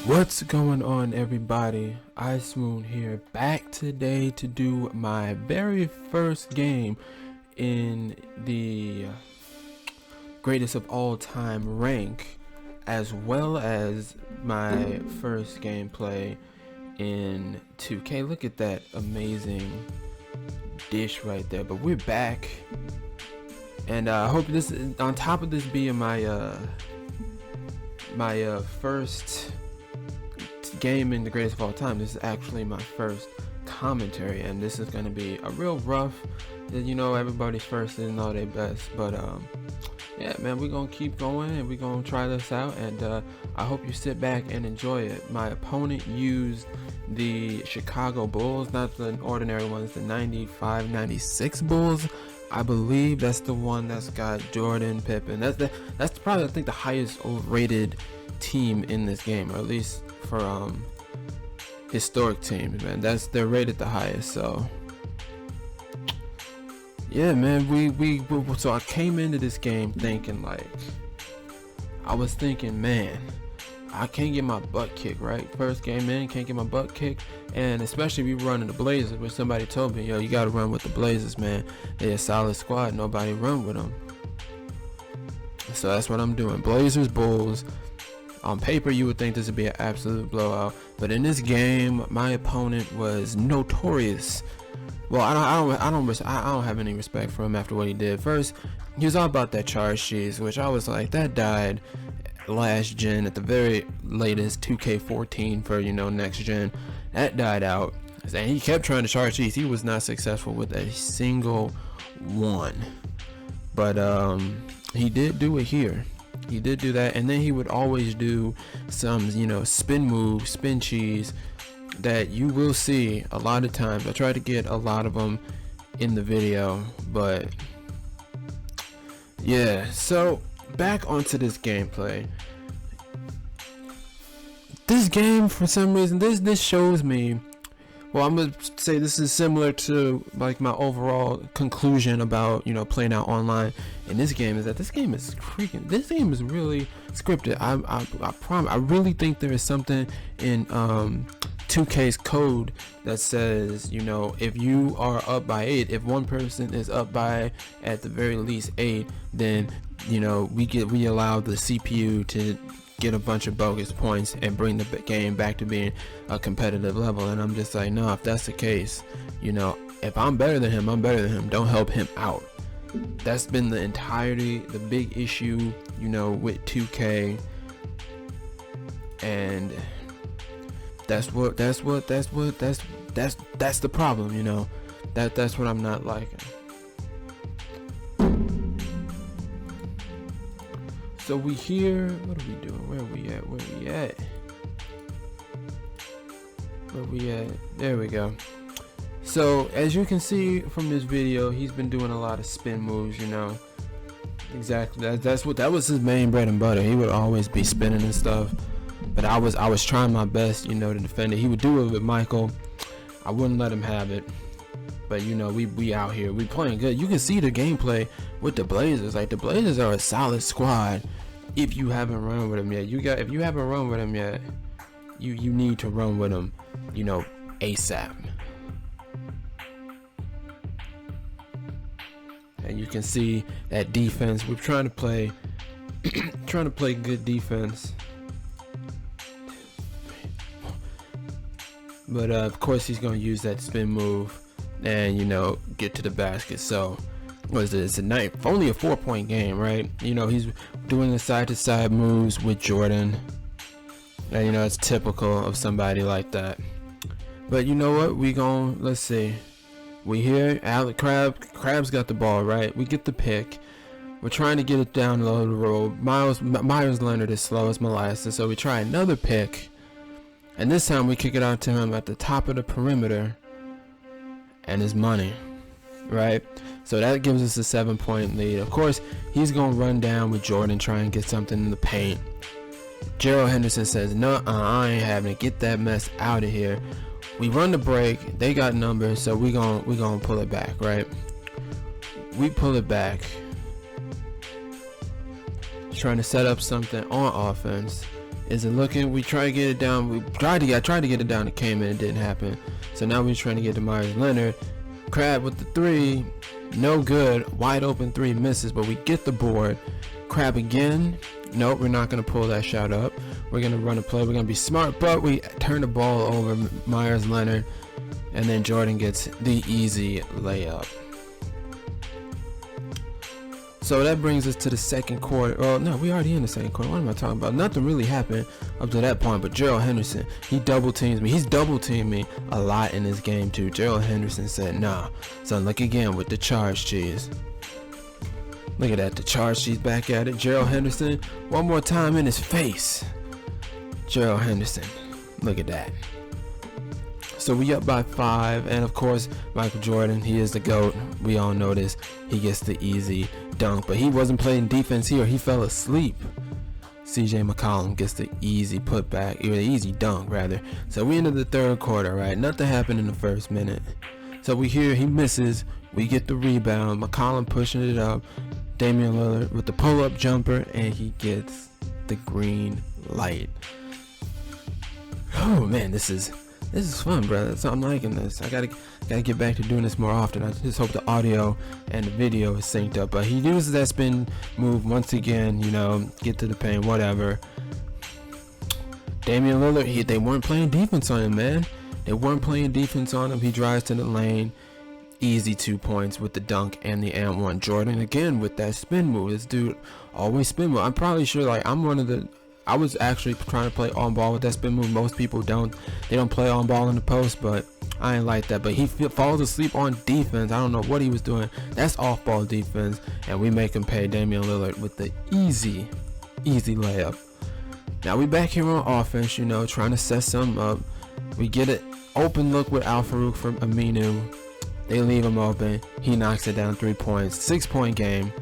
What's going on, everybody? iSwune here, back today to do my very first game in the greatest of all time rank, as well as my first gameplay in 2K. Look at that amazing dish right there. But we're back, and I hope this, on top of this being my first game in the greatest of all time, this is actually my first commentary, and this is going to be a real rough, you know, everybody's first isn't all their best, but yeah, man, we're gonna keep going and we're gonna try this out, and I hope you sit back and enjoy it. My opponent used the Chicago Bulls, not the ordinary ones, the 95-96 Bulls. I believe that's the one that's got Jordan, Pippen. That's probably, I think, the highest rated team in this game, or at least for historic teams, man. They're rated the highest. So yeah, man, so I came into this game thinking, like, I was thinking, man, I can't get my butt kicked, right? First game in, can't get my butt kicked, and especially we running the Blazers, where somebody told me, yo, you gotta run with the Blazers, man. They're a solid squad, nobody run with them. So that's what I'm doing. Blazers, Bulls. On paper, you would think this would be an absolute blowout, but in this game, my opponent was notorious. Well, I don't have any respect for him after what he did. First, he was all about that charge cheese, which I was like, that died last gen, at the very latest 2K14 for, you know, next gen. That died out, and he kept trying to charge cheese. He was not successful with a single one, but he did do it here. He did do that, and then he would always do some, you know, spin move, spin cheese that you will see a lot of times. I try to get a lot of them in the video, but yeah. So back onto this gameplay. This game, for some reason, this shows me, well, I'm gonna say this is similar to like my overall conclusion about, you know, playing out online in this game, is that this game is really scripted. I promise. I really think there is something in 2K's code that says, you know, if you are up by 8, if one person is up by at the very least 8, then, you know, we allow the CPU to get a bunch of bogus points and bring the game back to being a competitive level. And I'm just like, no, if that's the case, you know, if I'm better than him, I'm better than him. Don't help him out. That's been the big issue, you know, with 2K, and that's the problem, you know. That's what I'm not liking. So we here, what are we doing? Where we at? There we go. So as you can see from this video, he's been doing a lot of spin moves, you know. Exactly. That was his main bread and butter. He would always be spinning and stuff. But I was trying my best, you know, to defend it. He would do it with Michael. I wouldn't let him have it. But, you know, we out here, we playing good. You can see the gameplay with the Blazers. Like, the Blazers are a solid squad. If you haven't run with them yet, if you haven't run with them yet, you need to run with them, you know, ASAP. And you can see that defense. We're trying to play good defense. But of course he's gonna use that spin move and, you know, get to the basket. So what is it? It's only a 4-point game, right? You know, he's doing the side-to-side moves with Jordan, and, you know, it's typical of somebody like that. But you know what? Let's see. We here. Crab's got the ball, right? We get the pick. We're trying to get it down low the road. Myers Leonard is slow as molasses, so we try another pick. And this time we kick it out to him at the top of the perimeter, and his money, right? So that gives us a 7-point lead. Of course, he's gonna run down with Jordan, try and get something in the paint. Gerald Henderson says, no, I ain't having it. Get that mess out of here. We run the break. They got numbers, so we gonna pull it back, right? We pull it back, trying to set up something on offense. Is it looking? We try to get it down. I tried to get it down. It came in. It didn't happen. So now we're trying to get to Myers Leonard. Crab with the 3. No good. Wide open 3 misses, but we get the board. Crab again. Nope, we're not going to pull that shot up. We're going to run a play. We're going to be smart, but we turn the ball over. Myers Leonard. And then Jordan gets the easy layup. So that brings us to the second quarter. Oh no, we already in the second quarter. What am I talking about? Nothing really happened up to that point, but Gerald Henderson, he double teams me. He's double teamed me a lot in this game too. Gerald Henderson said, nah, son, look again with the charge cheese. Look at that, the charge cheese back at it. Gerald Henderson, one more time in his face. Gerald Henderson, look at that. So we up by 5, and of course Michael Jordan, he is the GOAT. We all know this. He gets the easy dunk, but he wasn't playing defense here. He fell asleep. CJ McCollum gets the easy putback, or the easy dunk rather. So we into the third quarter, right? Nothing happened in the first minute. So we hear he misses. We get the rebound. McCollum pushing it up. Damian Lillard with the pull-up jumper, and he gets the green light. Oh man, this is fun, brother. So I'm liking this. I gotta get back to doing this more often. I just hope the audio and the video is synced up. But he uses that spin move once again, you know, get to the paint, whatever. Damian Lillard, they weren't playing defense on him, man. They weren't playing defense on him. He drives to the lane. Easy 2 points with the dunk and the and one. Jordan again with that spin move. This dude always spin move. I'm probably sure, like, I was actually trying to play on ball with that spin move. Most people don't. They don't play on ball in the post, but I ain't like that. But he falls asleep on defense. I don't know what he was doing. That's off ball defense, and we make him pay Damian Lillard with the easy layup. Now we back here on offense, you know, trying to set something up. We get an open look with Al Farouk from Aminu. They leave him open. He knocks it down 3 points. 6-point game.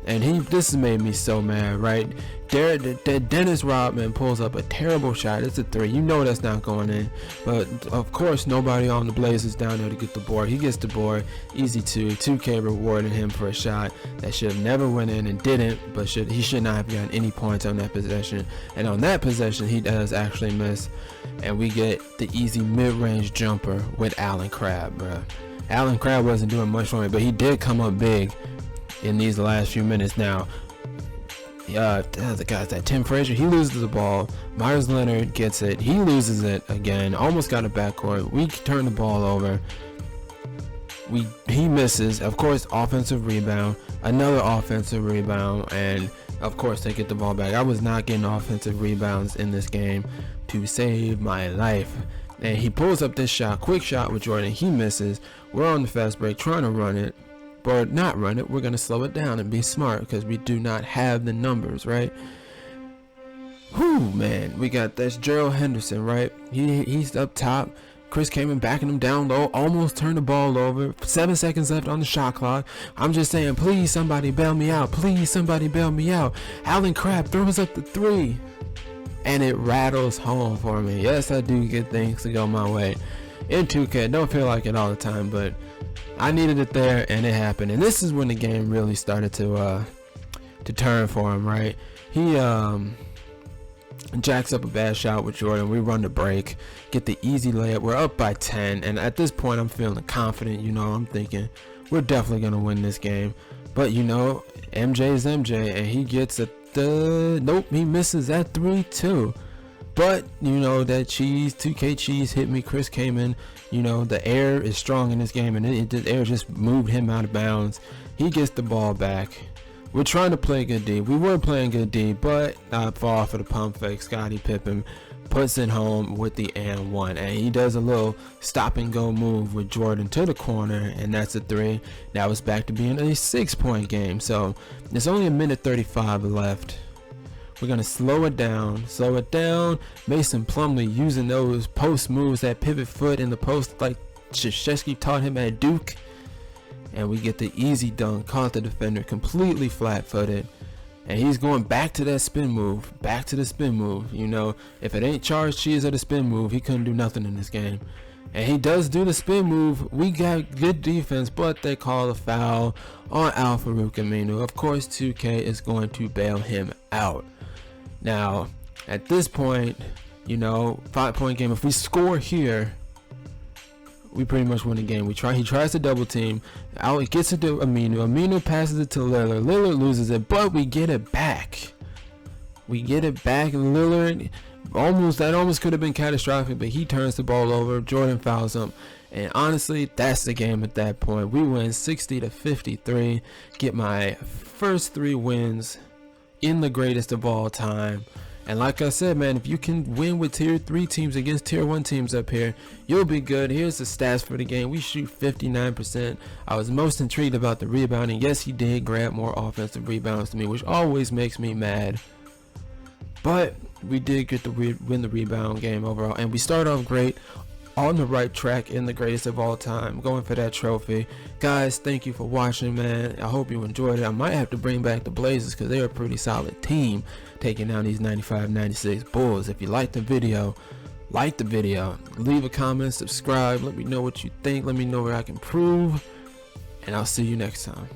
And this has made me so mad, right? Dennis Rodman pulls up a terrible shot. It's a 3. You know that's not going in. But, of course, nobody on the Blazers down there to get the board. He gets the board. Easy 2. 2K rewarding him for a shot that should have never went in and didn't. But he should not have gotten any points on that possession. And on that possession, he does actually miss. And we get the easy mid-range jumper with Allen Crabbe, bro. Allen Crabbe wasn't doing much for me, but he did come up big in these last few minutes. Now, the guy's that Tim Frazier, he loses the ball. Myers Leonard gets it. He loses it again. Almost got a backcourt. We turn the ball over. He misses. Of course, offensive rebound. Another offensive rebound. And, of course, they get the ball back. I was not getting offensive rebounds in this game to save my life. And he pulls up this shot. Quick shot with Jordan. He misses. We're on the fast break trying to run it. But not run it. We're going to slow it down and be smart because we do not have the numbers, right? Whew, man. We got that's Gerald Henderson, right? He's up top. Chris Kaman backing him down low. Almost turned the ball over. 7 seconds left on the shot clock. I'm just saying, please somebody bail me out. Please somebody bail me out. Allen Crabbe throws up the 3. And it rattles home for me. Yes, I do get things to go my way. In 2K, don't feel like it all the time, but I needed it there, and it happened. And this is when the game really started to turn for him, right? He jacks up a bad shot with Jordan. We run the break, get the easy layup. We're up by 10, and at this point, I'm feeling confident. You know, I'm thinking we're definitely gonna win this game. But you know, MJ is MJ, and he gets nope, he misses that 3 too. But, you know, that 2K cheese hit me. Chris came in. You know, the air is strong in this game, and the air just moved him out of bounds. He gets the ball back. We're trying to play good D. We were playing good D, but not fall for the pump fake. Scottie Pippen puts it home with the and one. And he does a little stop and go move with Jordan to the corner, and that's a 3. Now it's back to being a 6-point game. So there's only a minute 35 left. We're going to slow it down. Mason Plumlee using those post moves, that pivot foot in the post like Krzyzewski taught him at Duke. And we get the easy dunk, caught the defender completely flat-footed. And he's going back to that spin move. Back to the spin move. You know, if it ain't charge cheese or the spin move, he couldn't do nothing in this game. and he does do the spin move. We got good defense, but they call a foul on Al-Farouq Aminu. Of course, 2K is going to bail him out. Now, at this point, you know, 5-point game. If we score here, we pretty much win the game. He tries to double team. Out, it gets it to Aminu. Aminu passes it to Lillard. Lillard loses it, but we get it back. We get it back. Lillard almost could have been catastrophic, but he turns the ball over. Jordan fouls him, and honestly, that's the game at that point. We win 60-53. Get my first 3 wins in the greatest of all time. And like I said, man, if you can win with tier 3 teams against tier 1 teams up here, you'll be good. Here's the stats for the game. We shoot 59%. I was most intrigued about the rebounding. Yes, he did grab more offensive rebounds to me, which always makes me mad. But we did get to win the rebound game overall. And we start off great, on the right track, in the greatest of all time, going for that trophy. Guys, thank you for watching, man. I hope you enjoyed it. I might have to bring back the Blazers because they're a pretty solid team taking down these 95-96 Bulls. If you liked the video, leave a comment, subscribe, let me know what you think, let me know where I can improve, and I'll see you next time.